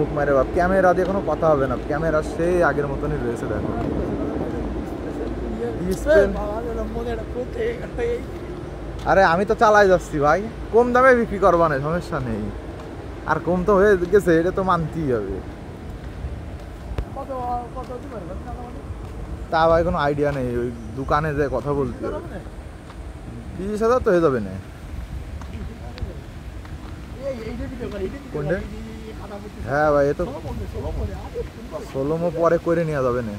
মুখ মারে বাপ, ক্যামেরা দিয়ে কোনো কথা হবে না, ক্যামেরা সেই আগের মতনই রয়েছে দেখো। আরে আমি তো চালাই যাচ্ছি ভাই, কম দামে বিক্রি করবা না, সমস্যা নেই। আর কম তো হয়ে গেছে, এটা তো মানতেই হবে। তা ভাই কোনো আইডিয়া নেই, ওই দোকানে যে কথা বলতে হবে। 30,000 তো হয়ে যাবে না? হ্যাঁ ভাই, এ তো 16 পরে করে নেওয়া যাবে না।